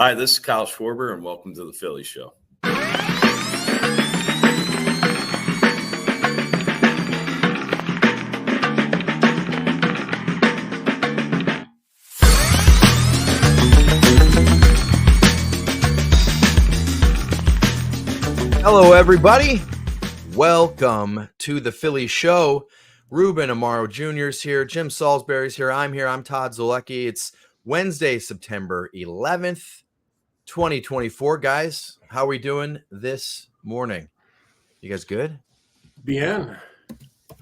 Hi, this is Kyle Schwarber, and welcome to the Phillies Show. Hello, everybody. Welcome to the Phillies Show. Ruben Amaro Jr. is here. Jim Salisbury's here. I'm here. I'm Todd Zolecki. It's Wednesday, September 11th, 2024. Guys, how are we doing this morning? You guys good? Bien.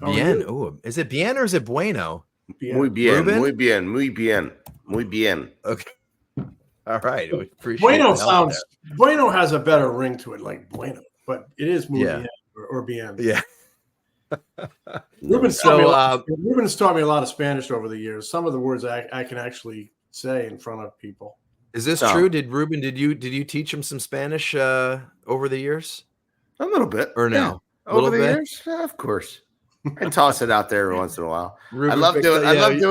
Bien. Oh, is it bien or is it bueno? Bien. Muy bien, Ruben? muy bien, muy bien, muy bien. Okay. All right. We appreciate Bueno the help sounds bueno has a better ring to it, like bueno, but it is muy bien or bien. Yeah. Ruben's taught me a lot of Spanish over the years. Some of the words I can actually say in front of people. Is this true? Did you teach him some Spanish over the years? A little bit. Or no? Yeah. Over the years? Of course. I toss it out there every once in a while. Ruben I love doing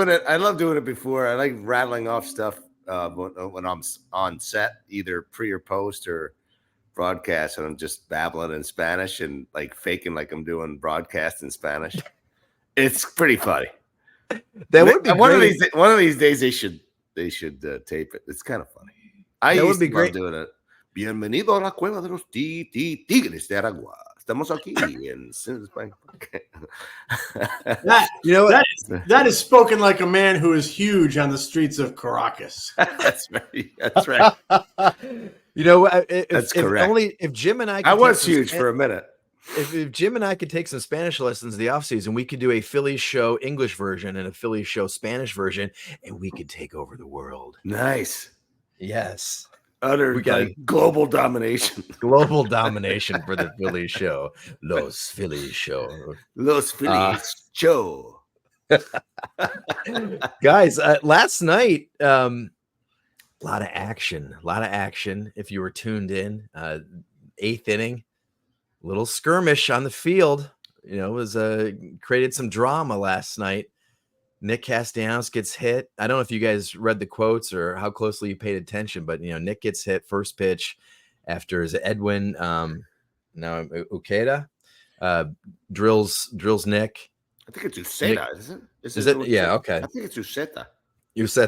it. I love doing it before. I like rattling off stuff when I'm on set, either pre or post or broadcast, and I'm just babbling in Spanish and like faking like I'm doing broadcast in Spanish. It's pretty funny. That would be one of these days they should tape it. It's kind of funny. I used to love doing it. Bienvenido a la cueva de los tigres de Aragua. Estamos aquí in Spain. That is spoken like a man who is huge on the streets of Caracas. That's right. That's right. That's correct. If Jim and I was huge for a minute. If Jim and I could take some Spanish lessons in the offseason, we could do a Phillies Show English version and a Phillies Show Spanish version, and we could take over the world. Nice. Yes. We got global domination. Global domination for the Phillies Show. Los Phillies Show. Los Phillies Show. Guys, last night, a lot of action. If you were tuned in, eighth inning, little skirmish on the field. Was created some drama last night. Nick Castellanos gets hit. I don't know if you guys read the quotes or how closely you paid attention, but Nick gets hit first pitch after his Edwin Ukeda drills Nick. I think it's Uceta, isn't it? Is it? Yeah, okay. I think it's Uceta.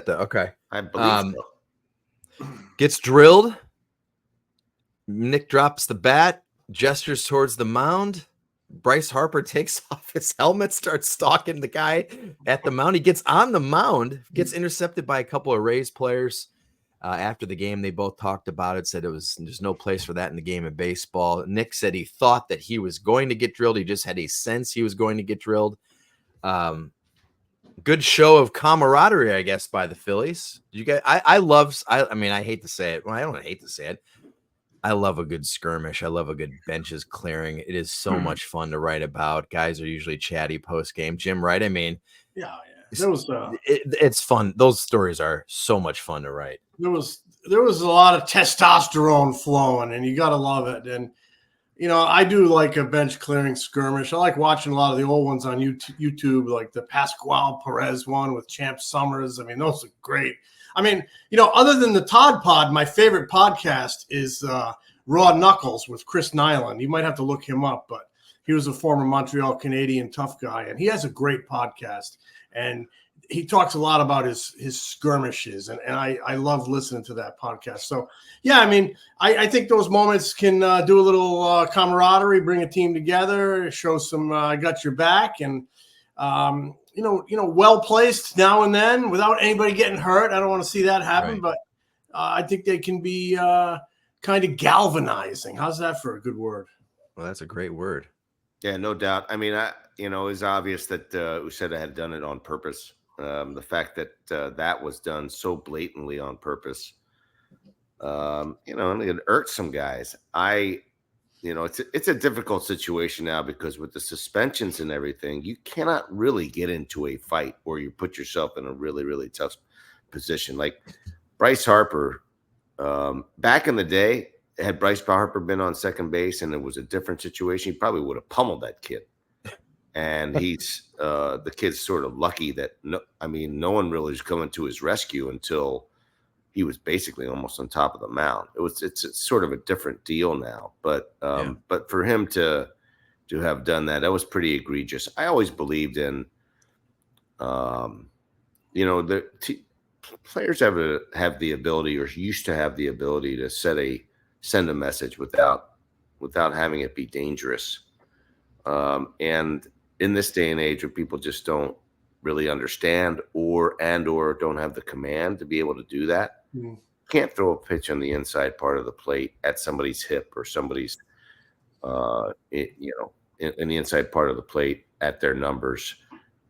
Okay. I believe so. Gets drilled. Nick drops the bat, gestures towards the mound. Bryce Harper takes off his helmet, starts stalking the guy at the mound. He gets on the mound, gets intercepted by a couple of Rays players. After the game, they both talked about it, said there's no place for that in the game of baseball. Nick said he thought that he was going to get drilled. He just had a sense he was going to get drilled. Good show of camaraderie, I guess, by the Phillies. You guys, I hate to say it. Well, I don't hate to say it. I love a good skirmish. I love a good benches clearing. It is so much fun to write about. Guys are usually chatty post game. Jim, right? I mean, yeah. It's fun. Those stories are so much fun to write. There was a lot of testosterone flowing, and you gotta love it. And I do like a bench clearing skirmish. I like watching a lot of the old ones on YouTube, like the Pascual Perez one with Champ Summers. I mean, those are great. I mean, other than the Todd Pod, my favorite podcast is Raw Knuckles with Chris Nyland. You might have to look him up, but he was a former Montreal Canadian tough guy, and he has a great podcast. And he talks a lot about his skirmishes, and I love listening to that podcast. So, yeah, I mean, I think those moments can do a little camaraderie, bring a team together, show some I got your back, and well placed now and then without anybody getting hurt. I don't want to see that happen, but I think they can be kind of galvanizing. How's that for a good word? Well, that's a great word. Yeah, no doubt. I mean, it's obvious that Uceta had done it on purpose. The fact that that was done so blatantly on purpose, and it hurt some guys. It's a difficult situation now because with the suspensions and everything, you cannot really get into a fight where you put yourself in a really, really tough position. Like Bryce Harper, back in the day, had Bryce Harper been on second base and it was a different situation, he probably would have pummeled that kid. And the kid's sort of lucky that no one really is coming to his rescue until he was basically almost on top of the mound. It's sort of a different deal now, but for him to have done that, that was pretty egregious. I always believed in, players have the ability, or used to have the ability, to send a message without having it be dangerous. And in this day and age, where people just don't really understand or don't have the command to be able to do that, you can't throw a pitch on the inside part of the plate at somebody's hip or somebody's, in the inside part of the plate at their numbers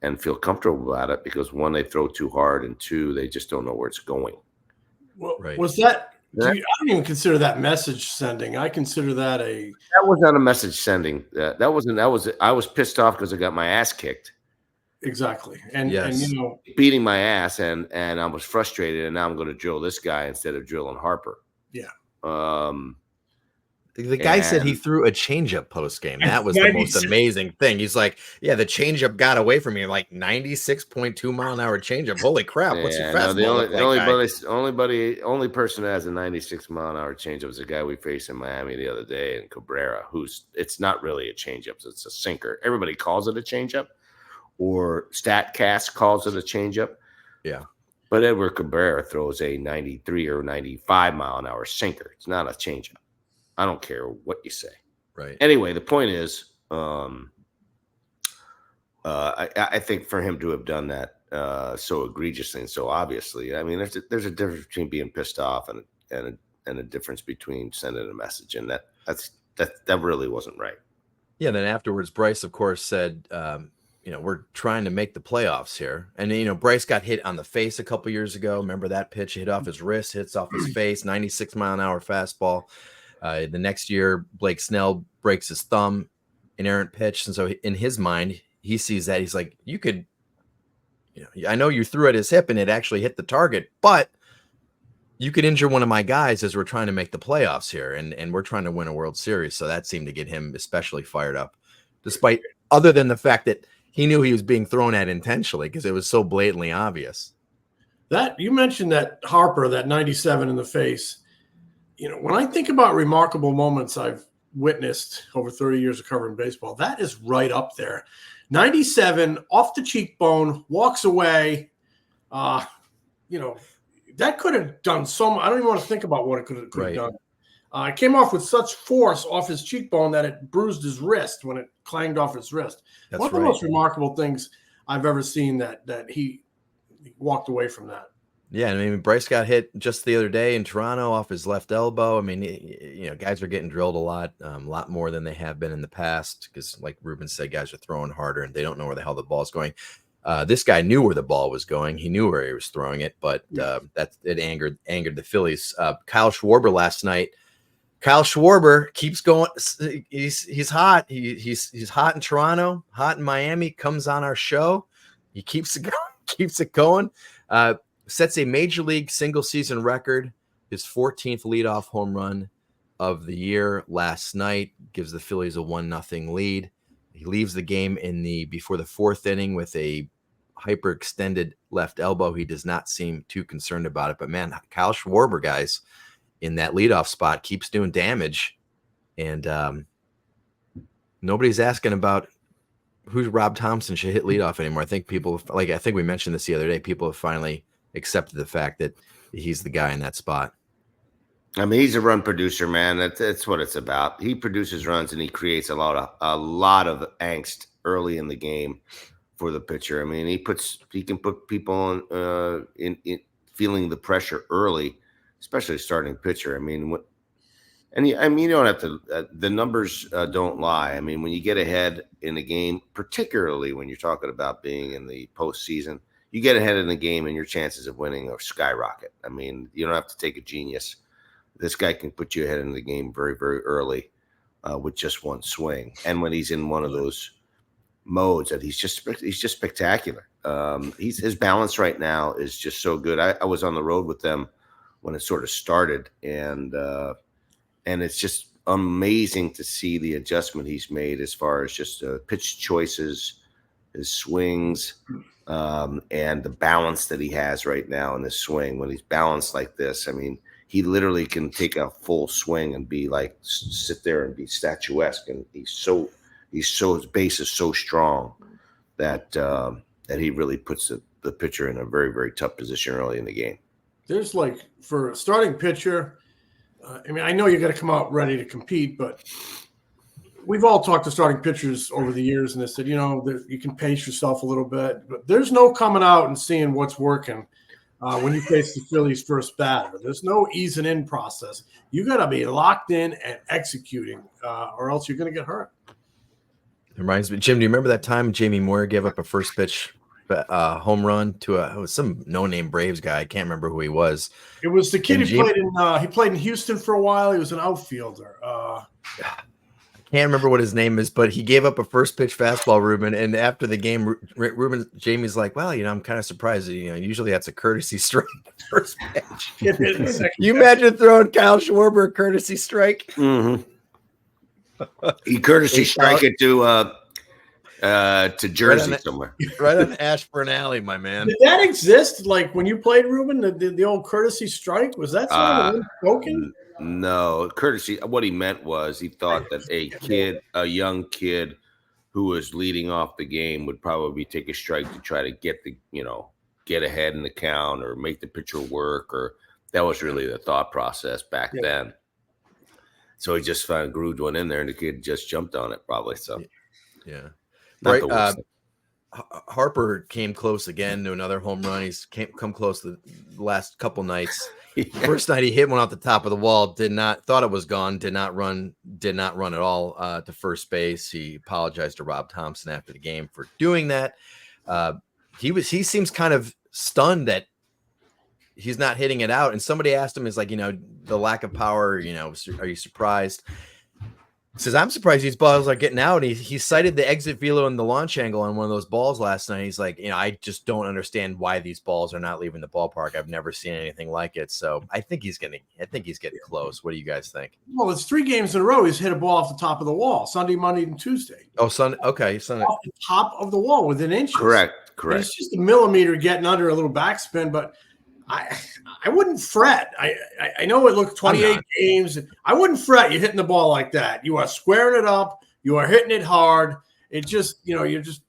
and feel comfortable about it, because one, they throw too hard, and two, they just don't know where it's going. Well, right. Was that? I don't even consider that message sending. I consider that that was not a message sending. That wasn't. I was pissed off because I got my ass kicked. Exactly, and beating my ass, and I was frustrated, and now I'm going to drill this guy instead of drilling Harper. Yeah. The guy said he threw a changeup post game. That was the most amazing thing. He's like, yeah, the changeup got away from me, like 96.2 mile an hour changeup. Holy crap! What's your fastball? The only person that has a 96 mile an hour changeup is the guy we faced in Miami the other day, in Cabrera. It's not really a changeup; it's a sinker. Everybody calls it a changeup, or Statcast calls it a changeup. Yeah. But Edward Cabrera throws a 93 or 95 mile an hour sinker. It's not a changeup. I don't care what you say. Right. Anyway, the point is, I think for him to have done that so egregiously and so obviously, I mean, there's a difference between being pissed off and a difference between sending a message, and that really wasn't right. Yeah. Then afterwards, Bryce, of course, said, we're trying to make the playoffs here. And, Bryce got hit on the face a couple years ago. Remember that pitch? Hit off his wrist, hits off his face, 96 mile an hour fastball. The next year, Blake Snell breaks his thumb, an errant pitch. And so in his mind, he sees that. He's like, I know you threw at his hip and it actually hit the target, but you could injure one of my guys as we're trying to make the playoffs here. And we're trying to win a World Series. So that seemed to get him especially fired up, despite other than the fact that he knew he was being thrown at intentionally because it was so blatantly obvious. That you mentioned that Harper, that 97 in the face. When I think about remarkable moments I've witnessed over 30 years of covering baseball, that is right up there. 97 off the cheekbone, walks away. That could have done so much. I don't even want to think about what it could have done. It came off with such force off his cheekbone that it bruised his wrist when it clanged off his wrist. One of the most remarkable things I've ever seen that he walked away from that. Yeah, I mean, Bryce got hit just the other day in Toronto off his left elbow. I mean, guys are getting drilled a lot more than they have been in the past because, like Ruben said, guys are throwing harder and they don't know where the hell the ball's going. This guy knew where the ball was going. He knew where he was throwing it, but it angered the Phillies. Kyle Schwarber last night. Kyle Schwarber keeps going. He's hot. He's hot in Toronto, hot in Miami. Comes on our show. He keeps it going. Sets a major league single season record, his 14th leadoff home run of the year last night, gives the Phillies a 1-0 lead. He leaves the game before the fourth inning with a hyperextended left elbow. He does not seem too concerned about it, but man, Kyle Schwarber, guys, in that leadoff spot keeps doing damage. And nobody's asking about who's Rob Thompson should hit leadoff anymore. I think we mentioned this the other day. People have finally accepted the fact that he's the guy in that spot. I mean, he's a run producer, man. That's what it's about. He produces runs and he creates a lot of angst early in the game for the pitcher. I mean, he can put people on in feeling the pressure early, especially starting pitcher. I mean, you don't have to. The numbers don't lie. I mean, when you get ahead in a game, particularly when you're talking about being in the postseason, you get ahead in the game and your chances of winning are skyrocket. I mean, you don't have to take a genius. This guy can put you ahead in the game very, very early with just one swing. And when he's in one of those modes, that he's just spectacular. His balance right now is just so good. I was on the road with them when it sort of started, and it's just amazing to see the adjustment he's made as far as just pitch choices, his swings, and the balance that he has right now in his swing. When he's balanced like this, I mean, he literally can take a full swing and be like sit there and be statuesque. And his base is so strong that that he really puts the pitcher in a very, very tough position early in the game. There's like for a starting pitcher, I mean, I know you got to come out ready to compete, but we've all talked to starting pitchers over the years, and they said, you can pace yourself a little bit, but there's no coming out and seeing what's working when you face the Phillies' first batter. There's no easing in process. You got to be locked in and executing, or else you're going to get hurt. It reminds me, Jim, do you remember that time Jamie Moyer gave up a first pitch home run to some no-name Braves guy? I can't remember who he was. It was the kid who played in Houston for a while. He was an outfielder. Can't remember what his name is, but he gave up a first pitch fastball, Ruben. And after the game, Jamie's like, well, I'm kind of surprised. Usually that's a courtesy strike first pitch. You imagine throwing Kyle Schwarber a courtesy strike? Mm-hmm. He courtesy strike it to Jersey somewhere. Right on Ashburn Alley, my man. Did that exist? Like when you played, Ruben, the old courtesy strike? Was that sort of unspoken? No, courtesy. What he meant was he thought that a young kid who was leading off the game would probably take a strike to try to get ahead in the count or make the pitcher work, or that was really the thought process back then. So he just grooved one in there, and the kid just jumped on it probably. So, yeah. Right. Harper came close again to another home run. He's come close the last couple nights. First night he hit one off the top of the wall. Thought it was gone. Did not run at all to first base. He apologized to Rob Thompson after the game for doing that. He seems kind of stunned that he's not hitting it out. And somebody asked him, the lack of power, are you surprised? He says, I'm surprised these balls are getting out. He cited the exit velo and the launch angle on one of those balls last night. He's like, I just don't understand why these balls are not leaving the ballpark. I've never seen anything like it. So I think he's getting close. What do you guys think? Well, it's 3 games in a row. He's hit a ball off the top of the wall, Sunday, Monday, and Tuesday. Oh, Sunday. Okay. Sunday. Off the top of the wall within inches. Correct. And it's just a millimeter getting under a little backspin, but I wouldn't fret. I know it looked 28 games. I wouldn't fret. You're hitting the ball like that. You are squaring it up. You are hitting it hard. It just, you're just,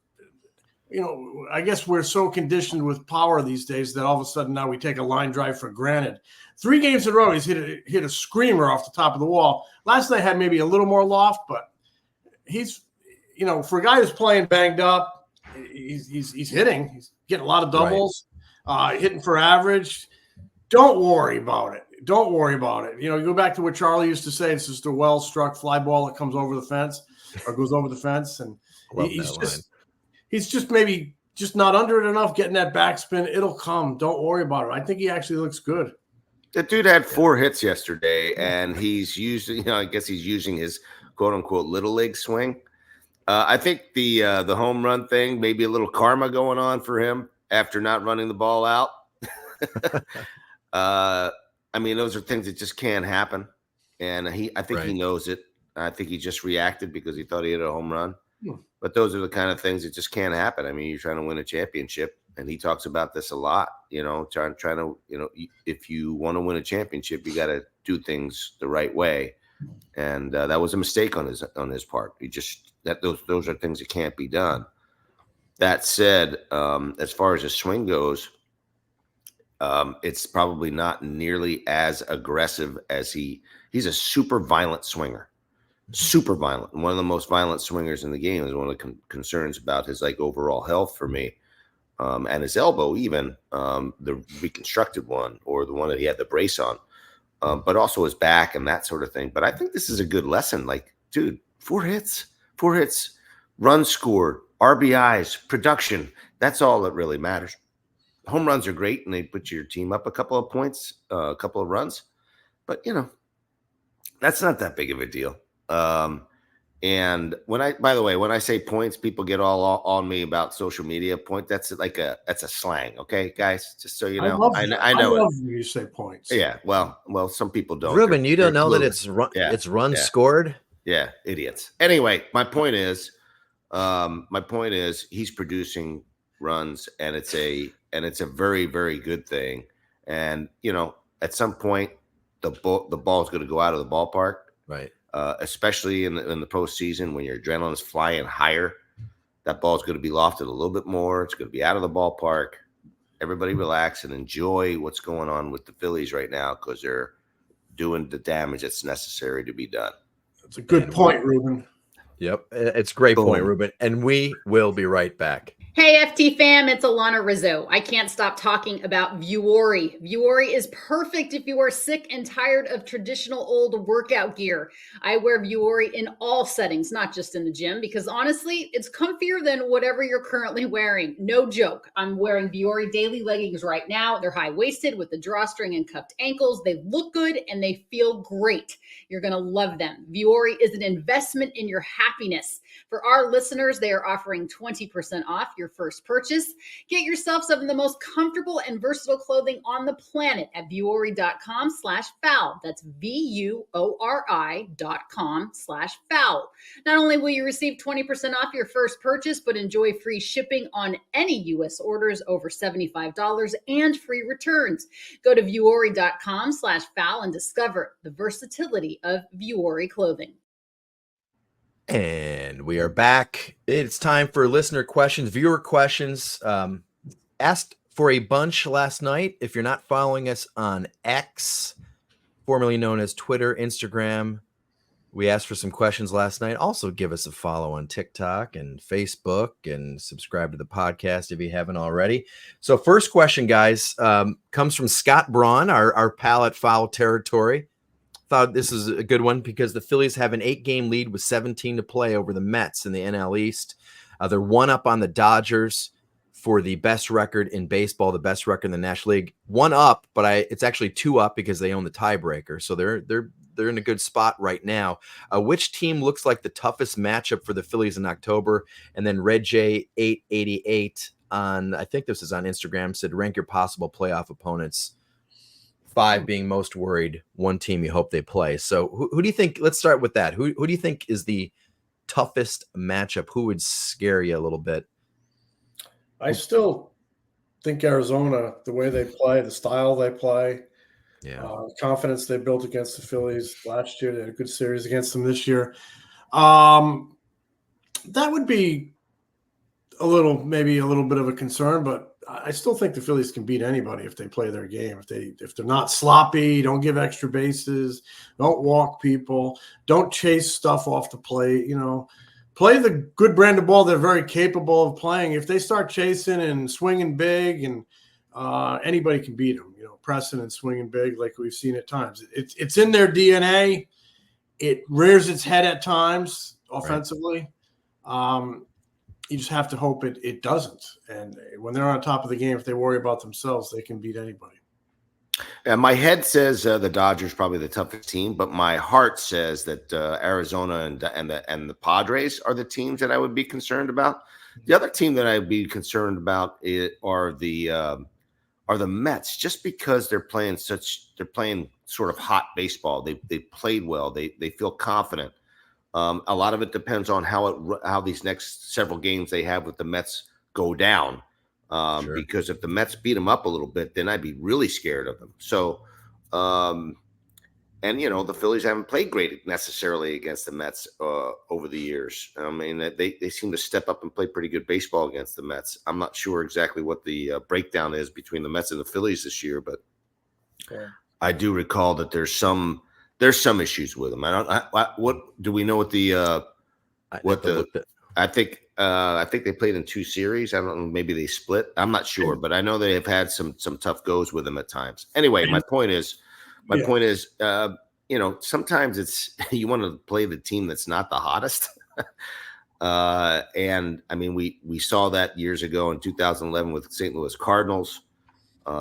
I guess we're so conditioned with power these days that all of a sudden now we take a line drive for granted. 3 games in a row, he's hit a screamer off the top of the wall. Last night had maybe a little more loft, but he's, for a guy who's playing banged up, he's hitting. He's getting a lot of doubles. Right. Hitting for average. Don't worry about it. You go back to what Charlie used to say. It's just a well-struck fly ball that comes over the fence or goes over the fence. And he's just maybe just not under it enough, getting that backspin. It'll come. Don't worry about it. I think he actually looks good. That dude had 4 hits yesterday, and he's using, I guess he's using his quote-unquote little league swing. I think the home run thing, maybe a little karma going on for him after not running the ball out. I mean, those are things that just can't happen. And I think he knows it. I think he just reacted because he thought he had a home run. But those are the kind of things that just can't happen. I mean, you're trying to win a championship, and he talks about this a lot, trying to, if you want to win a championship, you got to do things the right way. And that was a mistake on his part. Those are things that can't be done. That said, as far as his swing goes, it's probably not nearly as aggressive as he's a super violent swinger, super violent. And one of the most violent swingers in the game is one of the concerns about his overall health for me. And his elbow, even the reconstructed one or the one that he had the brace on, but also his back and that sort of thing. But I think this is a good lesson. Dude, 4 hits, runs scored, RBIs, production. That's all that really matters. Home runs are great, and they put your team up a couple of points, a couple of runs. But, that's not that big of a deal. And by the way, when I say points, people get all on me about social media point. That's a slang. Okay, guys, just so you know, I know I love when you say points. Yeah. Well, some people don't. Ruben, you don't know that it's runs scored. Yeah. Idiots. Anyway, my point is, My point is he's producing runs, and it's a very, very good thing. And at some point, the ball is going to go out of the ballpark, right? Especially in the postseason when your adrenaline is flying higher. That ball is going to be lofted a little bit more. It's going to be out of the ballpark. Everybody relax and enjoy what's going on with the Phillies right now because they're doing the damage that's necessary to be done. That's a good point, Ruben. Yep. It's a great Boom. point, Ruben. And we will be right back. Hey, FT fam, it's Alana Rizzo. I can't stop talking about Vuori. Vuori is perfect if you are sick and tired of traditional old workout gear. I wear Vuori in all settings, not just in the gym, because honestly, it's comfier than whatever you're currently wearing. No joke. I'm wearing Vuori daily leggings right now. They're high-waisted with the drawstring and cupped ankles. They look good and they feel great. You're going to love them. Vuori is an investment in your happiness. For our listeners, they are offering 20% off your first purchase. Get yourself some of the most comfortable and versatile clothing on the planet at vuori.com/foul. That's VUORI.com/foul. Not only will you receive 20% off your first purchase, but enjoy free shipping on any U.S. orders over $75 and free returns. Go to vuori.com/foul and discover the versatility of Vuori clothing. And we are back. It's time for listener questions, viewer questions. Asked for a bunch last night. If you're not following us on X, formerly known as Twitter, Instagram, we asked for some questions last night. Also, give us a follow on TikTok and Facebook and subscribe to the podcast if you haven't already. So first question, guys, comes from Scott Braun, our pal at Foul Territory. Thought this is a good one because the Phillies have an 8-game lead with 17 to play over the Mets in the NL East. They're one up on the Dodgers for the best record in baseball, the best record in the National League. One up, but it's actually 2 up because they own the tiebreaker. So they're in a good spot right now. Which team looks like the toughest matchup for the Phillies in October? And then Red J 888 on, I think this is on Instagram, said rank your possible playoff opponents. 5 being most worried, 1 team you hope they play. So who do you think? Let's start with that. Who do you think is the toughest matchup? Who would scare you a little bit? I still think Arizona, the way they play, the style they play, confidence they built against the Phillies last year. They had a good series against them this year. That would be maybe a little bit of a concern, but I still think the Phillies can beat anybody if they play their game. If they're not sloppy, don't give extra bases, don't walk people, don't chase stuff off the plate. Play the good brand of ball they're very capable of playing. If they start chasing and swinging big, and anybody can beat them. Pressing and swinging big like we've seen at times. It's in their DNA. It rears its head at times offensively. Right. You just have to hope it doesn't. And when they're on top of the game, if they worry about themselves, they can beat anybody. Yeah, my head says the Dodgers probably the toughest team, but my heart says that Arizona and the Padres are the teams that I would be concerned about. The other team that I'd be concerned about are the Mets, just because they're playing sort of hot baseball. They played well. They feel confident. A lot of it depends on how these next several games they have with the Mets go down. Sure. Because if the Mets beat them up a little bit, then I'd be really scared of them. So, the Phillies haven't played great necessarily against the Mets over the years. I mean, they seem to step up and play pretty good baseball against the Mets. I'm not sure exactly what the breakdown is between the Mets and the Phillies this year, but I do recall that there's some issues with them. What do we know? I think they played in 2 series. I don't know. Maybe they split. I'm not sure, but I know they have had some tough goes with them at times. Anyway, my point is, sometimes it's you want to play the team that's not the hottest. And I mean, we saw that years ago in 2011 with St. Louis Cardinals.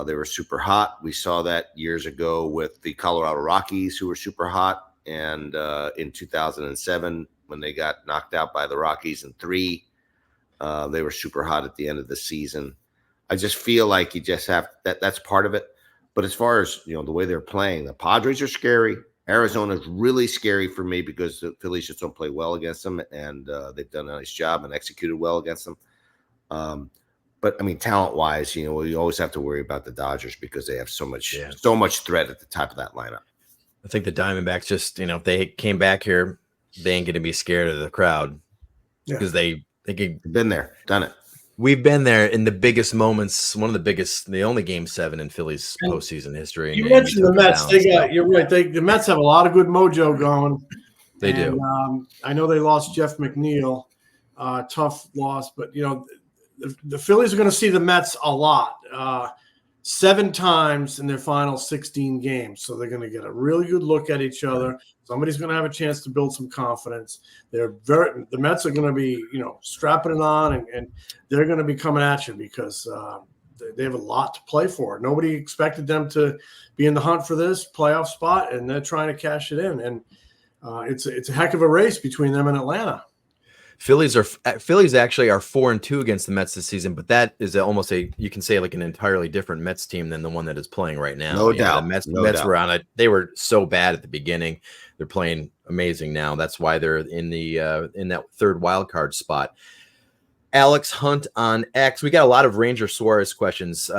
They were super hot. We saw that years ago with the Colorado Rockies, who were super hot. And in 2007, when they got knocked out by the Rockies in 3, they were super hot at the end of the season. I just feel like you just have that's part of it. But as far as the way they're playing, the Padres are scary. Arizona's really scary for me because the Phillies just don't play well against them, and they've done a nice job and executed well against them. But I mean, talent-wise, you know, you always have to worry about the Dodgers because they have so much threat at the top of that lineup. I think the Diamondbacks just, you know, if they came back here, they ain't going to be scared of the crowd because they've been there, done it. We've been there in the biggest moments, one of the biggest, the only Game 7 in Phillies postseason history. You mentioned the Mets. You're right. The Mets have a lot of good mojo going. They do. I know they lost Jeff McNeil, tough loss, but you know the Phillies are going to see the Mets a lot, 7 times in their final 16 games. So they're going to get a really good look at each other. Somebody's going to have a chance to build some confidence. The Mets are going to be, you know, strapping it on, and they're going to be coming at you because they have a lot to play for. Nobody expected them to be in the hunt for this playoff spot, and they're trying to cash it in. And it's a heck of a race between them and Atlanta. Phillies actually are 4-2 against the Mets this season, but that is almost you can say like an entirely different Mets team than the one that is playing right now. No doubt. The Mets were on it. They were so bad at the beginning. They're playing amazing now. That's why they're in that third wild card spot. Alex Hunt on X. We got a lot of Ranger Suárez questions.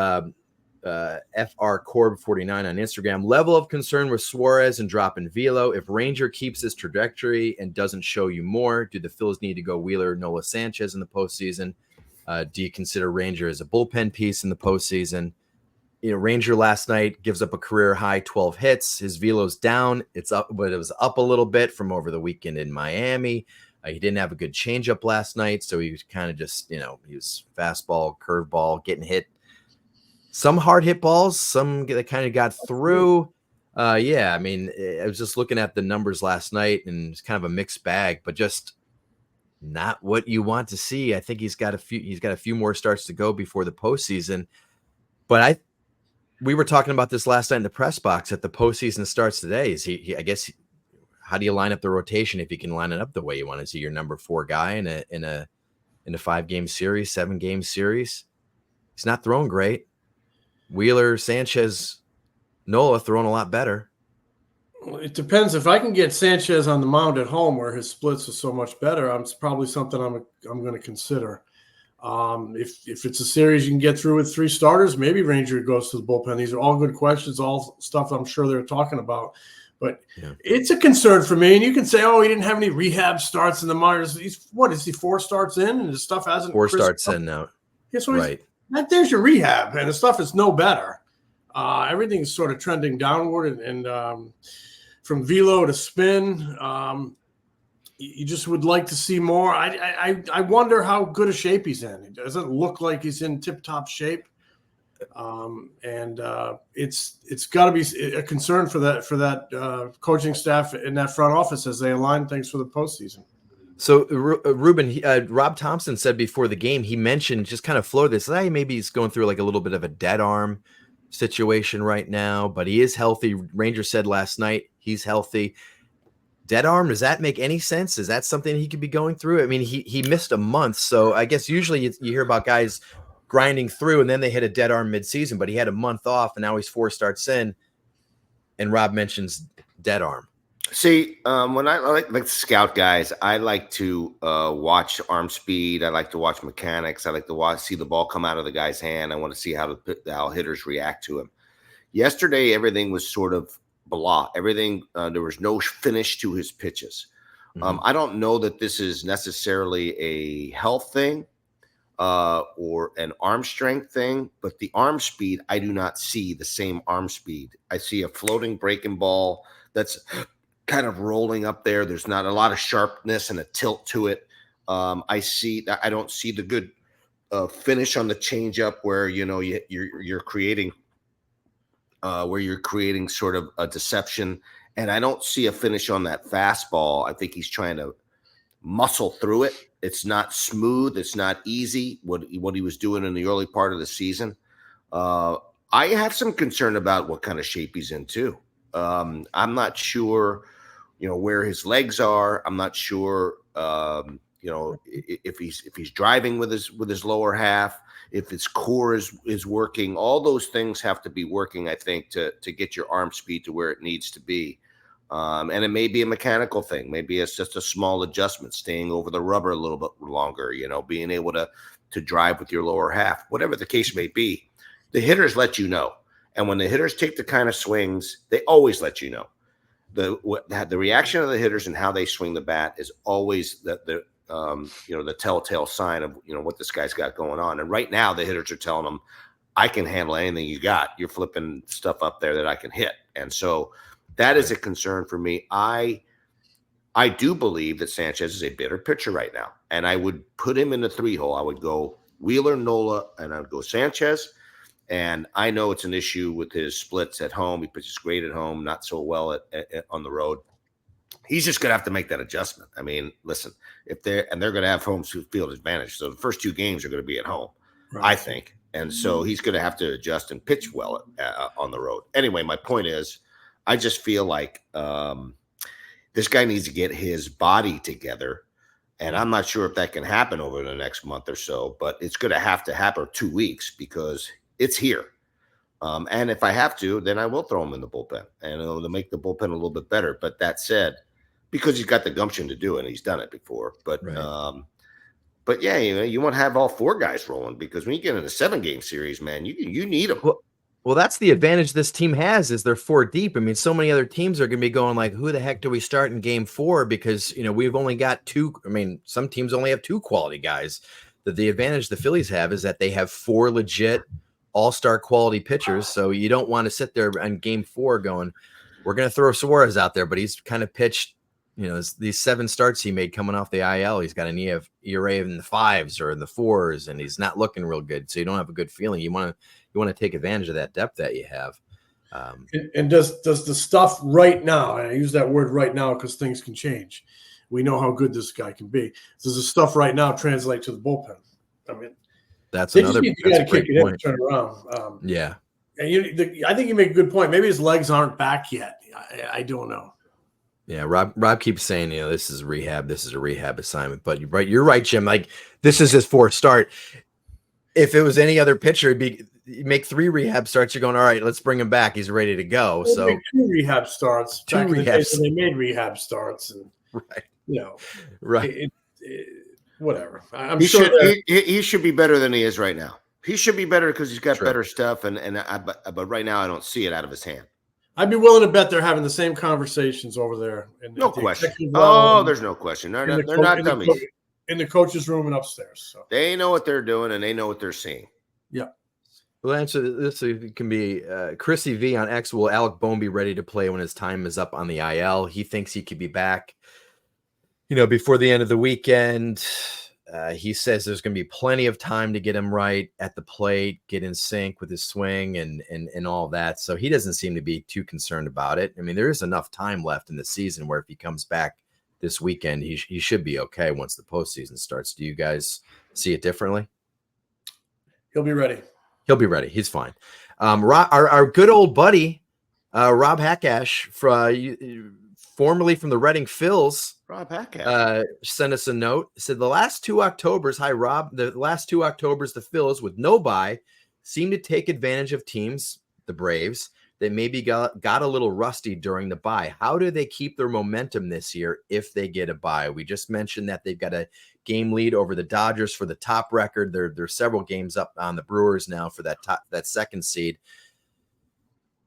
FR Corb 49 on Instagram. Level of concern with Suárez and dropping Velo. If Ranger keeps this trajectory and doesn't show you more, do the Phils need to go Wheeler, Nola Sanchez in the postseason? Do you consider Ranger as a bullpen piece in the postseason? You know, Ranger last night gives up a career high 12 hits. His Velo's down. It's up, but it was up a little bit from over the weekend in Miami. He didn't have a good changeup last night, so he was kind of just, you know, he was fastball, curveball, getting hit. Some hard hit balls, some that kind of got through. I mean, I was just looking at the numbers last night, and it's kind of a mixed bag, but just not what you want to see. I think he's got a few more starts to go before the postseason. But we were talking about this last night in the press box that the postseason starts today. Is he I guess, how do you line up the rotation if you can line it up the way you want? Is he your number 4 guy in a 5-game series, 7-game series? He's not throwing great. Wheeler, Sanchez, Nola throwing a lot better. Well, it depends. If I can get Sanchez on the mound at home where his splits are so much better, it's probably something I'm going to consider. If it's a series you can get through with 3 starters, maybe Ranger goes to the bullpen. These are all good questions, all stuff I'm sure they're talking about. But it's a concern for me. And you can say, oh, he didn't have any rehab starts in the minors. Is he 4 starts in and his stuff hasn't 4 starts in now? Yes, so right. There's your rehab, and the stuff is no better. Everything's sort of trending downward, and from velo to spin, you just would like to see more. I wonder how good a shape he's in. It doesn't look like he's in tip-top shape, and it's got to be a concern for that coaching staff in that front office as they align things for the postseason. So Ruben, Rob Thompson said before the game, he mentioned, just kind of floated this, maybe he's going through like a little bit of a dead arm situation right now, but he is healthy. Ranger said last night he's healthy. Dead arm, does that make any sense? Is that something he could be going through? I mean, he missed a month, so I guess usually you hear about guys grinding through and then they hit a dead arm midseason, but he had a month off and now he's 4 starts in, and Rob mentions dead arm. See, when I like to scout guys, I like to watch arm speed. I like to watch mechanics. I like to see the ball come out of the guy's hand. I want to see how hitters react to him. Yesterday, everything was sort of blah. Everything, there was no finish to his pitches. Mm-hmm. I don't know that this is necessarily a health thing or an arm strength thing, but the arm speed, I do not see the same arm speed. I see a floating breaking ball that's kind of rolling up there. There's not a lot of sharpness and a tilt to it. I don't see the good finish on the changeup where, you know, you're creating sort of a deception. And I don't see a finish on that fastball. I think he's trying to muscle through it. It's not smooth. It's not easy. What he was doing in the early part of the season. I have some concern about what kind of shape he's in too. I'm not sure, you know, where his legs are. I'm not sure, you know, if he's driving with his lower half, if his core is working. All those things have to be working, I think, to get your arm speed to where it needs to be. And it may be a mechanical thing. Maybe it's just a small adjustment, staying over the rubber a little bit longer, being able to drive with your lower half, whatever the case may be. The hitters let you know. And when the hitters take the kind of swings, they always let you know. The reaction of the hitters and how they swing the bat is always the telltale sign of, what this guy's got going on. And right now the hitters are telling them, I can handle anything you got. You're flipping stuff up there that I can hit. And so that is a concern for me. I do believe that Sanchez is a better pitcher right now. And I would put him in the 3-hole. I would go Wheeler, Nola, and I would go Sanchez. And I know it's an issue with his splits at home. He pitches great at home, not so well on the road. He's just going to have to make that adjustment. I mean, listen, they're going to have home field advantage. So the first 2 games are going to be at home, right, I think. And so he's going to have to adjust and pitch well on the road. Anyway, my point is, I just feel like this guy needs to get his body together. And I'm not sure if that can happen over the next month or so, but it's going to happen 2 weeks because it's here. And if I have to, then I will throw him in the bullpen and it'll make the bullpen a little bit better. But that said, because he's got the gumption to do it, and he's done it before. But right. But yeah, you want to have all 4 guys rolling, because when you get in a 7-game series, man, you need them. Well, that's the advantage this team has, is they're 4 deep. I mean, so many other teams are going to be going like, who the heck do we start in game 4? Because, we've only got 2. I mean, some teams only have 2 quality guys. The advantage the Phillies have is that they have 4 legit all-star quality pitchers. So you don't want to sit there on game 4 going, we're going to throw Suarez out there, but he's kind of pitched, these 7 starts he made coming off the IL. He's got an ERA in the 5s or in the 4s, and he's not looking real good. So you don't have a good feeling. You want to take advantage of that depth that you have. And does the stuff right now, and I use that word right now because things can change. We know how good this guy can be. Does the stuff right now translate to the bullpen? I mean, that's another. You got to kick it in and turn around. Yeah, and I think you make a good point. Maybe his legs aren't back yet. I don't know. Yeah, Rob keeps saying, this is rehab. This is a rehab assignment. But you're right, Jim. Like, this is his 4th start. If it was any other pitcher, you make 3 rehab starts. You're going, all right, let's bring him back. He's ready to go. So 2 rehab starts. 2 rehabs. They made rehab starts, and right, right. Whatever. He should be better than he is right now. He should be better because he's got better stuff. But right now I don't see it out of his hand. I'd be willing to bet they're having the same conversations over there. No question. Oh, there's no question. They're not dummies. In the coach's room and upstairs. So they know what they're doing and they know what they're seeing. Yeah. Well, answer this can be Chrissy V on X. Will Alec Bohm be ready to play when his time is up on the IL? He thinks he could be back, before the end of the weekend. He says there's going to be plenty of time to get him right at the plate, get in sync with his swing and all that. So he doesn't seem to be too concerned about it. I mean, there is enough time left in the season where if he comes back this weekend, he should be okay once the postseason starts. Do you guys see it differently? He'll be ready. He'll be ready. He's fine. Our good old buddy, Rob Hackash, formerly from the Reading Phils, Rob Hackash, sent us a note. Said the last 2 Octobers, hi Rob, the last 2 Octobers, the Phils with no bye seem to take advantage of teams, the Braves, that maybe got a little rusty during the bye. How do they keep their momentum this year if they get a bye? We just mentioned that they've got a game lead over the Dodgers for the top record. They're several games up on the Brewers now for that 2nd seed.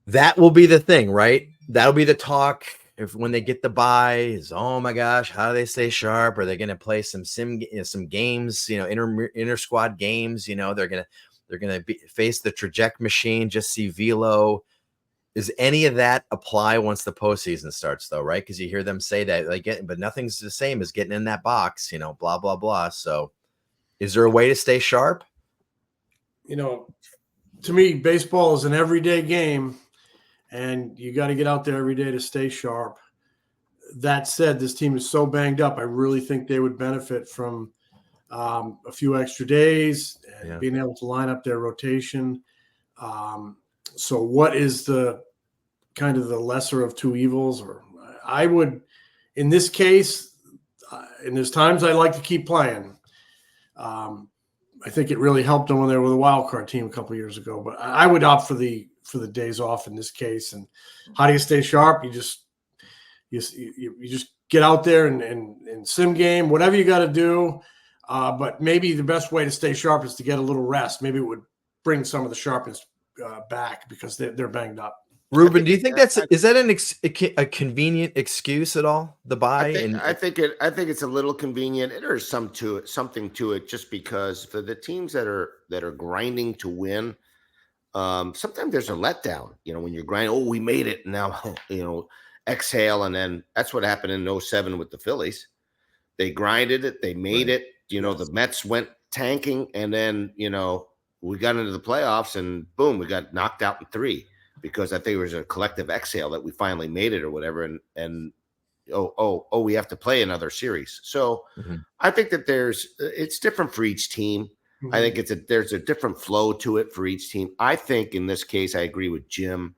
That will be the thing, right? That'll be the talk. When they get the bye, is, oh my gosh, how do they stay sharp? Are they going to play some games, inter squad games? They're gonna face the trajectory machine. Just see velo. Does any of that apply once the postseason starts, though? Right? Because you hear them say that, but nothing's the same as getting in that box. Blah blah blah. So, is there a way to stay sharp? To me, baseball is an everyday game. And you got to get out there every day to stay sharp. That said, this team is so banged up. I really think they would benefit from a few extra days and being able to line up their rotation. So what is the kind of the lesser of 2 evils? Or I would, in this case, and there's times I like to keep playing. I think it really helped them when they were the wild card team a couple of years ago. But I would opt for the days off in this case. And how do you stay sharp? You just You just get out there and sim game, whatever you got to do. But maybe the best way to stay sharp is to get a little rest. Maybe it would bring some of the sharpness back because they're banged up. Ruben, do you think is that a convenient excuse at all? The buy? I think it's a little convenient. There's something to it, just because for the teams that are grinding to win, sometimes there's a letdown. When you're grinding, oh, we made it now. Exhale, and then that's what happened in 07 with the Phillies. They grinded it, they made it. The Mets went tanking, and then we got into the playoffs, and boom, we got knocked out in 3. Because I think it was a collective exhale that we finally made it or whatever. And we have to play another series. So I think that it's different for each team. I think there's a different flow to it for each team. I think in this case, I agree with Jim.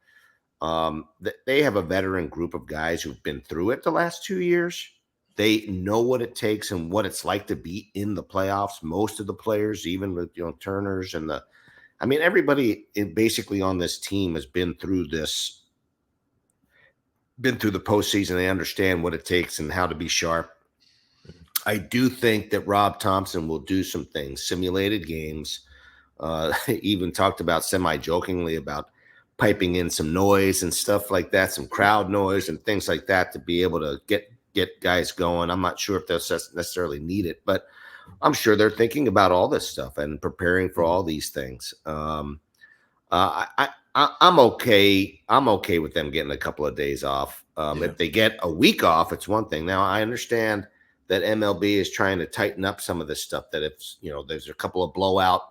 That they have a veteran group of guys who've been through it the last 2 years. They know what it takes and what it's like to be in the playoffs. Most of the players, even with Turners and everybody basically on this team has been through the postseason. They understand what it takes and how to be sharp. I do think that Rob Thompson will do some things, simulated games. Even talked about semi-jokingly about piping in some noise and stuff like that, some crowd noise and things like that to be able to get guys going. I'm not sure if they'll necessarily need it, but I'm sure they're thinking about all this stuff and preparing for all these things. I'm okay. I'm okay with them getting a couple of days off. If they get a week off, it's one thing. Now, I understand that MLB is trying to tighten up some of this stuff. That if there's a couple of blowout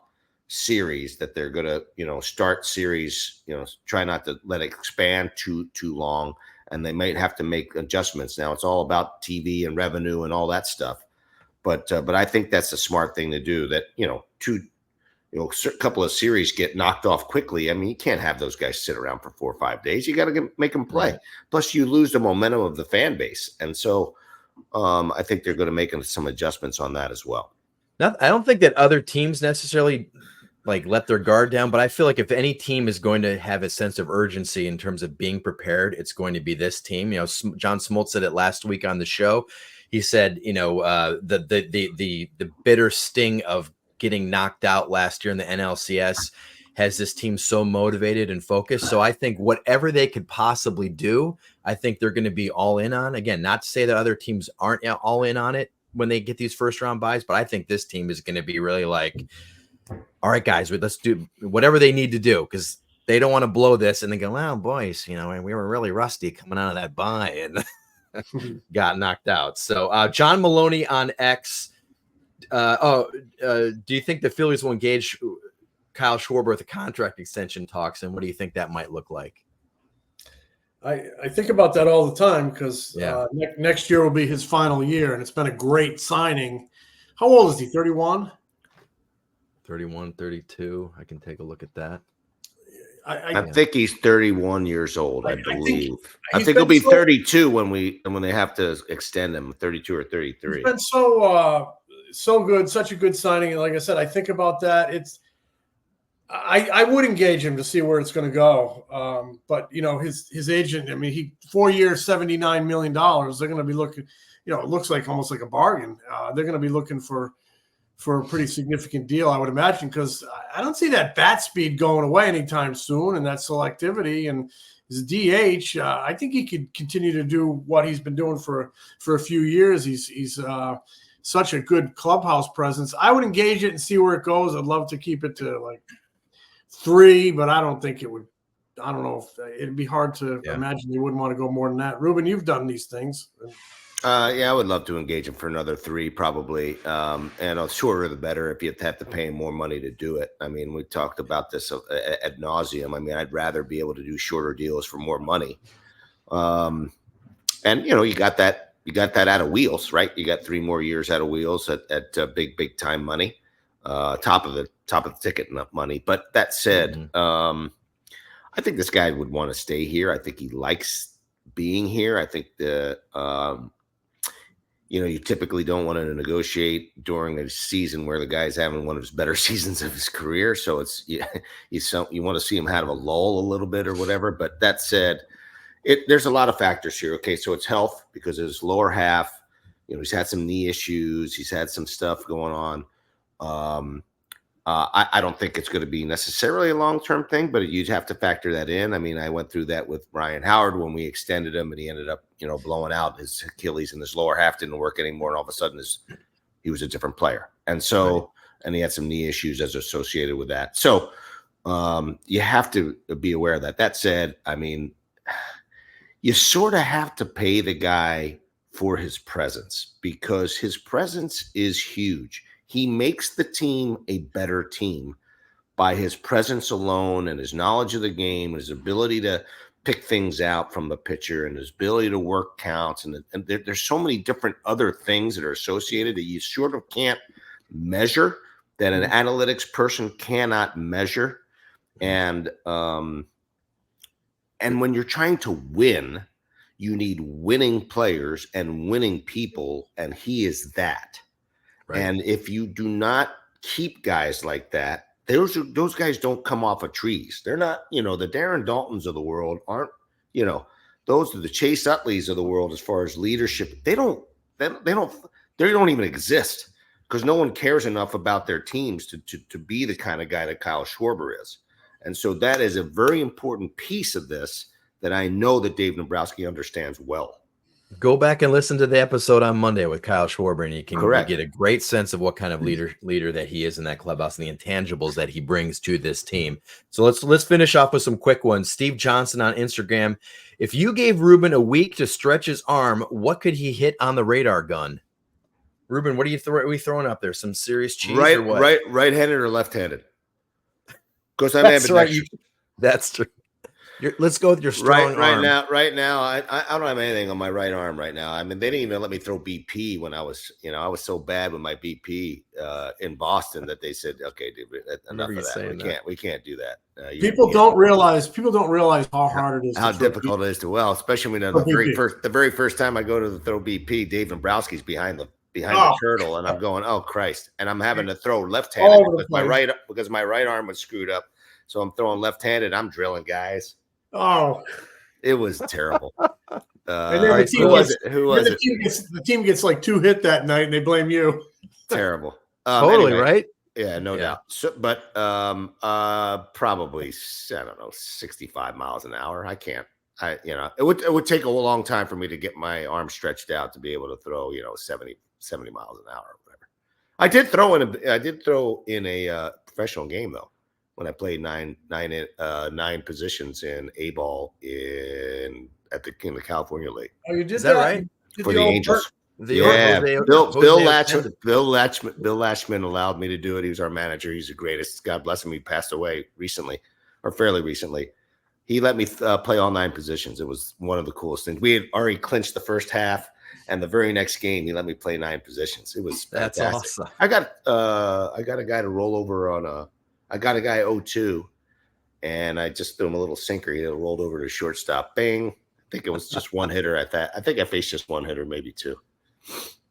series that they're going to start series. Try not to let it expand too long, and they might have to make adjustments. Now, it's all about TV and revenue and all that stuff. But I think that's a smart thing to do. That a couple of series get knocked off quickly. You can't have those guys sit around for 4 or 5 days. You got to make them play. Right. Plus, you lose the momentum of the fan base, and so I think they're going to make some adjustments on that as well. Now, I don't think that other teams necessarily let their guard down, but I feel like if any team is going to have a sense of urgency in terms of being prepared, it's going to be this team. John Smoltz said it last week on the show. He said, the bitter sting of getting knocked out last year in the NLCS has this team so motivated and focused. So I think whatever they could possibly do, I think they're going to be all in on. Again, not to say that other teams aren't all in on it when they get these first round buys, but I think this team is going to be really all right, guys, let's do whatever they need to do, because they don't want to blow this and then go, well, boys, we were really rusty coming out of that bye and got knocked out. So John Maloney on X. Do you think the Phillies will engage Kyle Schwarber with the contract extension talks, and what do you think that might look like? I think about that all the time because next year will be his final year, and it's been a great signing. How old is he? 31? 31, 32. I can take a look at that. I think he's 31 years old, I believe. I think he'll be 32 when they have to extend him, 32 or 33. He's been so good, such a good signing. And like I said, I think about that. I would engage him to see where it's going to go. But his agent, 4 years, $79 million. They're going to be looking, it looks like almost like a bargain. They're going to be looking for a pretty significant deal, I would imagine, because I don't see that bat speed going away anytime soon, and that selectivity and his DH. I think he could continue to do what he's been doing for a few years. He's such a good clubhouse presence. I would engage it and see where it goes. I'd love to keep it to 3, but I don't think it would. I don't know if it'd be hard to imagine they wouldn't want to go more than that. Ruben, you've done these things. I would love to engage him for another 3, probably. And the shorter the better if you have to pay him more money to do it. We talked about this ad nauseum. I'd rather be able to do shorter deals for more money. And you got that out of Wheels, right? You got 3 more years out of Wheels at big time money, top of the ticket money. But that said, I think this guy would want to stay here. I think he likes being here. I think you typically don't want to negotiate during a season where the guy's having one of his better seasons of his career. So you want to see him have a lull a little bit or whatever. But that said, there's a lot of factors here. Okay, so it's health because his lower half, he's had some knee issues. He's had some stuff going on. I don't think it's going to be necessarily a long-term thing, but you'd have to factor that in. I mean, I went through that with Ryan Howard when we extended him, and he ended up, blowing out his Achilles, and his lower half didn't work anymore, and all of a sudden he was a different player. And so, and he had some knee issues as associated with that. So you have to be aware of that. That said, I mean, you sort of have to pay the guy for his presence because his presence is huge. He makes the team a better team by his presence alone and his knowledge of the game, his ability to pick things out from the pitcher, and his ability to work counts. And there's so many different other things that are associated that you sort of can't measure, that an analytics person cannot measure. And when you're trying to win, you need winning players and winning people, and he is that. Right. And if you do not keep guys like that, those guys don't come off of trees. They're not, the Darren Daltons of the world aren't, those are the Chase Utleys of the world as far as leadership. They don't even exist because no one cares enough about their teams to be the kind of guy that Kyle Schwarber is. And so that is a very important piece of this that I know that Dave Dombrowski understands well. Go back and listen to the episode on Monday with Kyle Schwarber, and you can get a great sense of what kind of leader that he is in that clubhouse and the intangibles that he brings to this team. So let's finish off with some quick ones. Steve Johnson on Instagram. If you gave Ruben a week to stretch his arm, what could he hit on the radar gun? Ruben, what are we throwing up there? Some serious cheese or what? Right-handed or left-handed? Because I may have That's true. Let's go with your strong arm. Right now, I don't have anything on my right arm right now. I mean, they didn't even let me throw BP when I was so bad with my BP in Boston that they said, okay, dude, enough of that. We can't do that. People don't realize how hard it is. How difficult it is to especially when the very first time I go to throw BP, Dave Dombrowski's behind the turtle, and I'm going, oh Christ, and I'm having to throw left-handed because my right arm was screwed up, so I'm throwing left-handed. I'm drilling guys. Oh, it was terrible. And then the team gets like 2 hit that night, and they blame you. Terrible. Totally anyway, right. Yeah, no doubt. So, but probably 65 miles an hour. I can't. It would take a long time for me to get my arm stretched out to be able to throw 70 miles an hour or whatever. I did throw in a professional game though. When I played nine positions in A-ball in the California League. Oh, you did that right? For the Angels. Bill Lashman allowed me to do it. He was our manager. He's the greatest. God bless him. He passed away recently, or fairly recently. He let me play all 9 positions. It was one of the coolest things. We had already clinched the first half, and the very next game, he let me play 9 positions. It was fantastic. That's awesome. I got a guy to roll over on I got a guy 0-2, and I just threw him a little sinker. He rolled over to shortstop. Bang. I think it was just one hitter at that. I think I faced just one hitter, maybe 2.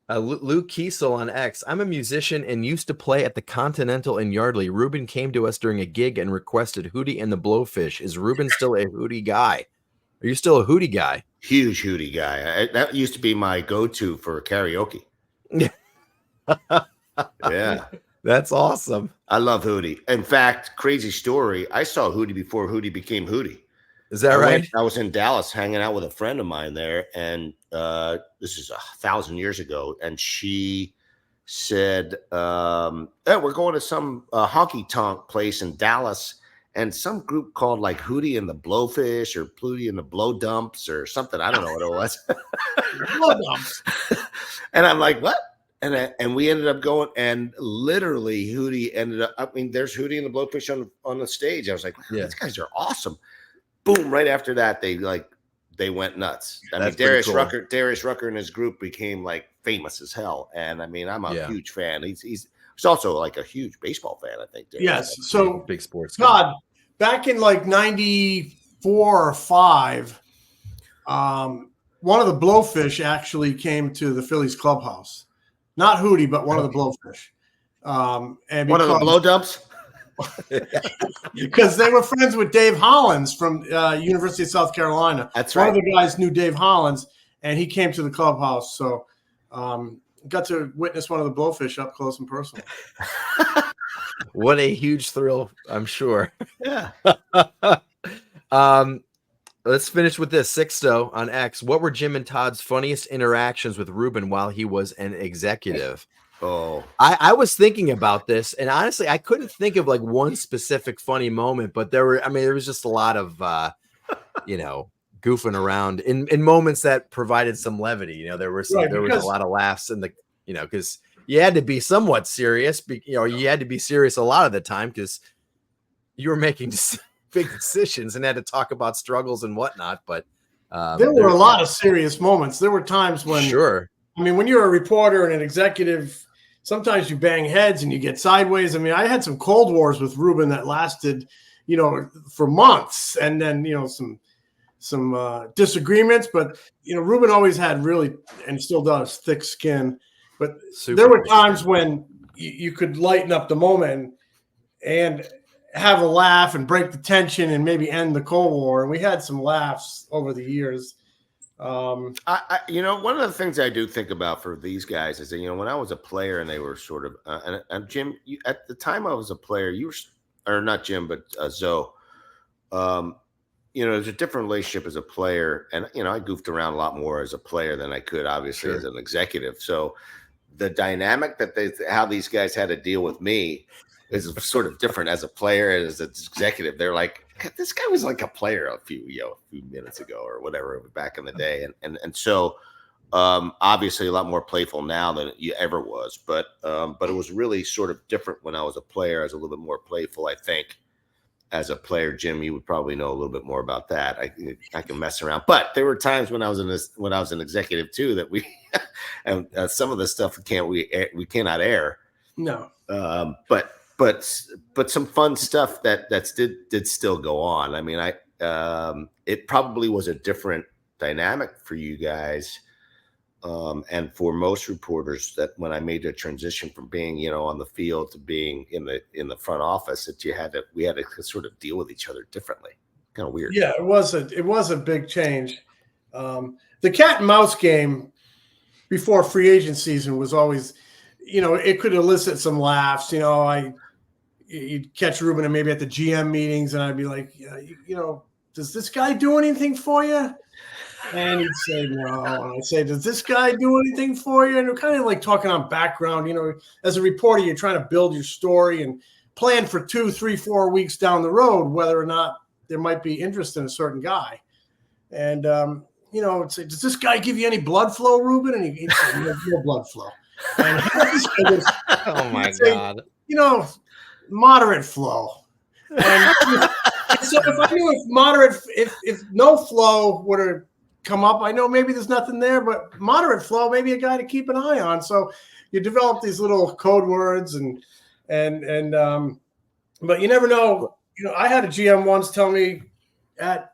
Luke Kiesel on X. I'm a musician and used to play at the Continental in Yardley. Ruben came to us during a gig and requested Hootie and the Blowfish. Is Ruben still a Hootie guy? Are you still a Hootie guy? Huge Hootie guy. That used to be my go-to for karaoke. Yeah. That's awesome. I love Hootie. In fact, crazy story. I saw Hootie before Hootie became Hootie. Is that right? I was in Dallas hanging out with a friend of mine there, and this is 1,000 years ago. And she said, hey, we're going to some honky tonk place in Dallas, and some group called like Hootie and the Blowfish or Plutie and the Blow Dumps or something. I don't know what it was. Blow Dumps. And I'm like, what? And we ended up going, and literally Hootie ended up. I mean, there's Hootie and the Blowfish on the stage. I was like, wow, these guys are awesome. Boom! Right after that, they went nuts. I mean, Darius Rucker and his group became like famous as hell. And I mean, I'm a huge fan. He's also like a huge baseball fan, I think. Darius. Yes. So big sports. Todd, back in like 94 or 5, one of the Blowfish actually came to the Phillies clubhouse. Not Hootie, but one of the Blowfish. And one of the Blow Dumps? because they were friends with Dave Hollins from University of South Carolina. That's right. One of the guys knew Dave Hollins, and he came to the clubhouse. So got to witness one of the Blowfish up close and personal. What a huge thrill, I'm sure. Yeah. Let's finish with this. Sixto on X. What were Jim and Todd's funniest interactions with Ruben while he was an executive? Oh, I was thinking about this, and honestly, I couldn't think of like one specific funny moment, but there was just a lot of, goofing around in moments that provided some levity. There was a lot of laughs in the, because you had to be somewhat serious. You had to be serious a lot of the time because you were making big decisions and had to talk about struggles and whatnot. But there were a lot of serious moments. There were times when, sure. I mean, when you're a reporter and an executive, sometimes you bang heads and you get sideways. I mean, I had some cold wars with Ruben that lasted, for months, and then some disagreements. But Ruben always had really, and still does, thick skin. But there were times when you could lighten up the moment and have a laugh and break the tension and maybe end the Cold War. And we had some laughs over the years. one of the things I do think about for these guys is that, when I was a player and they were sort of, and Jim, at the time I was a player, you were, or not Jim, but Zoe, there's a different relationship as a player. And, I goofed around a lot more as a player than I could, obviously, as an executive. So the dynamic how these guys had to deal with me is sort of different as a player and as an executive. They're like, this guy was like a player a few minutes ago or whatever back in the day. And so obviously a lot more playful now than you ever was, but it was really sort of different when I was a player. I was a little bit more playful, I think. As a player, Jim, you would probably know a little bit more about that. I can mess around, but there were times when I was an executive too that we and some of the stuff we cannot air. No, but some fun stuff that did still go on. I mean, it probably was a different dynamic for you guys. And for most reporters, that when I made the transition from being, on the field to being in the front office, that we had to sort of deal with each other differently. Kind of weird. Yeah, it was a big change. The cat and mouse game before free agent season was always, it could elicit some laughs. You'd catch Ruben and maybe at the GM meetings, and I'd be like, does this guy do anything for you? And he'd say no. And I'd say, does this guy do anything for you? And we're kind of like talking on background. As a reporter, you're trying to build your story and plan for 2, 3, 4 weeks down the road whether or not there might be interest in a certain guy. And it'd say, does this guy give you any blood flow, Ruben? And he'd say, no blood flow. And oh my God. Moderate flow. And so if I knew if no flow would have come up, I know maybe there's nothing there, but moderate flow, maybe a guy to keep an eye on. So you develop these little code words and but you never know. I had a GM once tell me I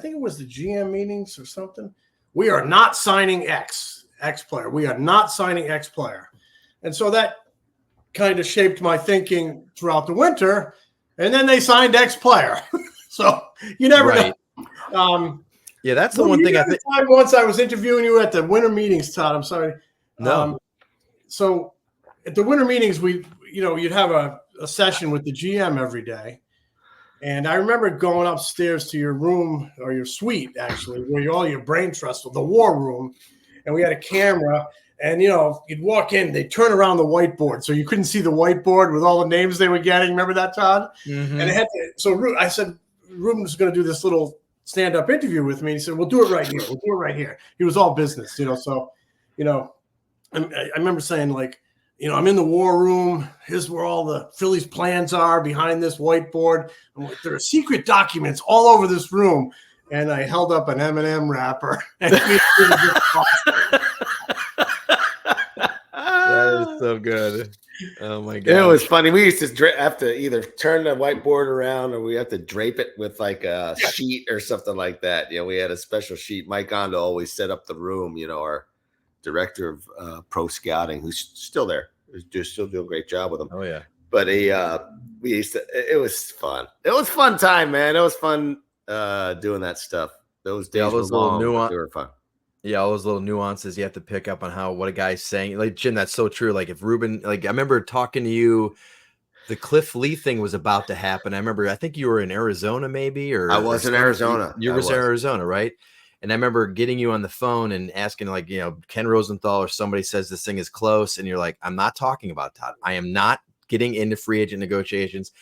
think it was the GM meetings or something, we are not signing X player. We are not signing X player. And so that kind of shaped my thinking throughout the winter. And then they signed X player. So you never know. Yeah, that's the one thing I think. Once I was interviewing you at the winter meetings, Todd. I'm sorry. No. So at the winter meetings, you'd have a session with the GM every day. And I remember going upstairs to your room, or your suite, actually, where all your brain trust, the war room. And we had a camera. And, you'd walk in, they'd turn around the whiteboard. So you couldn't see the whiteboard with all the names they were getting. Remember that, Todd? Mm-hmm. And so I said, Ruben's going to do this little stand-up interview with me. He said, we'll do it right here. We'll do it right here. He was all business, So, I remember saying, like, I'm in the war room. Here's where all the Phillies plans are behind this whiteboard. I'm like, there are secret documents all over this room. And I held up an M&M wrapper. And that is so good. Oh my God. It was funny. We used to have to either turn the whiteboard around or we have to drape it with like a sheet or something like that. We had a special sheet. Mike Gondo always set up the room, our director of pro scouting, who's still there. Who's still doing a great job with him. Oh yeah. But we used to. It was fun. It was fun time, man. It was fun doing that stuff. Those days were long, but they were fun. Yeah, all those little nuances you have to pick up on what a guy's saying. Like, Jim, that's so true. Like, if Ruben, like, I remember talking to you, the Cliff Lee thing was about to happen. I think you were in Arizona, maybe, or I was in Arizona. You was in Arizona, right? And I remember getting you on the phone and asking, like, Ken Rosenthal or somebody says this thing is close, and you're like, I'm not talking about Todd. I am not getting into free agent negotiations.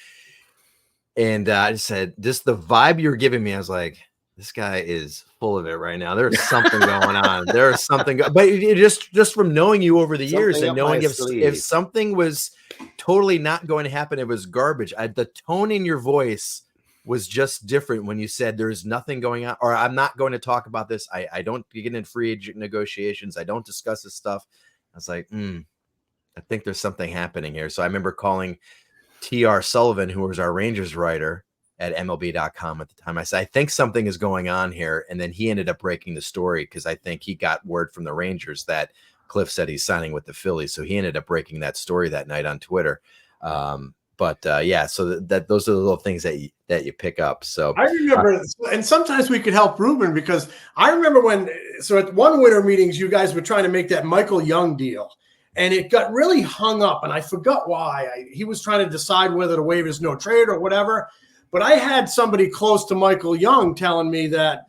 And I said, just the vibe you're giving me, I was like, this guy is full of it right now. There's something going on. There's something, but it just from knowing you over the years and knowing if something was totally not going to happen, it was garbage. The tone in your voice was just different when you said there's nothing going on, or I'm not going to talk about this. I don't get in free agent negotiations. I don't discuss this stuff. I was like, I think there's something happening here. So I remember calling T.R. Sullivan, who was our Rangers writer at MLB.com at the time. I said, I think something is going on here. And then he ended up breaking the story because I think he got word from the Rangers that Cliff said he's signing with the Phillies. So he ended up breaking that story that night on Twitter. Yeah, so that those are the little things that you pick up. So I remember, and sometimes we could help Ruben because I remember at one winter meetings, you guys were trying to make that Michael Young deal. And it got really hung up, and I forgot why. He was trying to decide whether to waive his no trade or whatever. But I had somebody close to Michael Young telling me that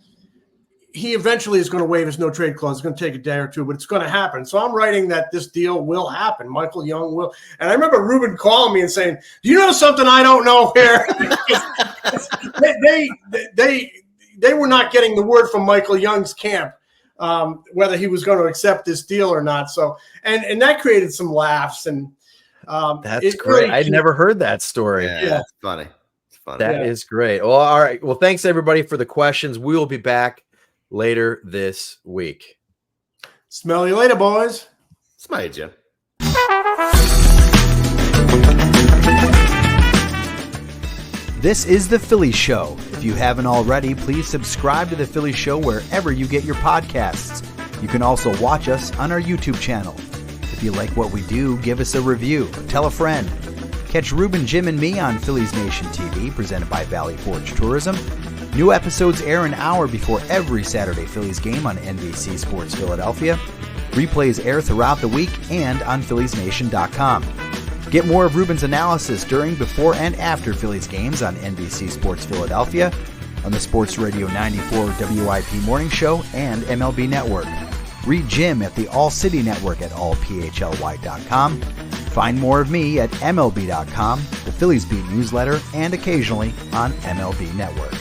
he eventually is going to waive his no trade clause. It's going to take a day or two, but it's going to happen. So I'm writing that this deal will happen. Michael Young will. And I remember Ruben calling me and saying, do you know something I don't know here? they were not getting the word from Michael Young's camp. Whether he was going to accept this deal or not. So, and that created some laughs, and that's great. I'd never heard that story. Yeah. It's funny. It's funny. That is great. Well, all right. Well, thanks everybody for the questions. We will be back later this week. Smell you later, boys. Smell you, Jim. This is The Philly Show. If you haven't already, please subscribe to The Philly Show wherever you get your podcasts. You can also watch us on our YouTube channel. If you like what we do, give us a review. Tell a friend. Catch Ruben, Jim, and me on Phillies Nation TV, presented by Valley Forge Tourism. New episodes air an hour before every Saturday Phillies game on NBC Sports Philadelphia. Replays air throughout the week and on PhilliesNation.com. Get more of Ruben's analysis during, before, and after Phillies games on NBC Sports Philadelphia, on the Sports Radio 94 WIP Morning Show, and MLB Network. Read Jim at the All City Network at allphly.com. Find more of me at MLB.com, the Phillies Beat newsletter, and occasionally on MLB Network.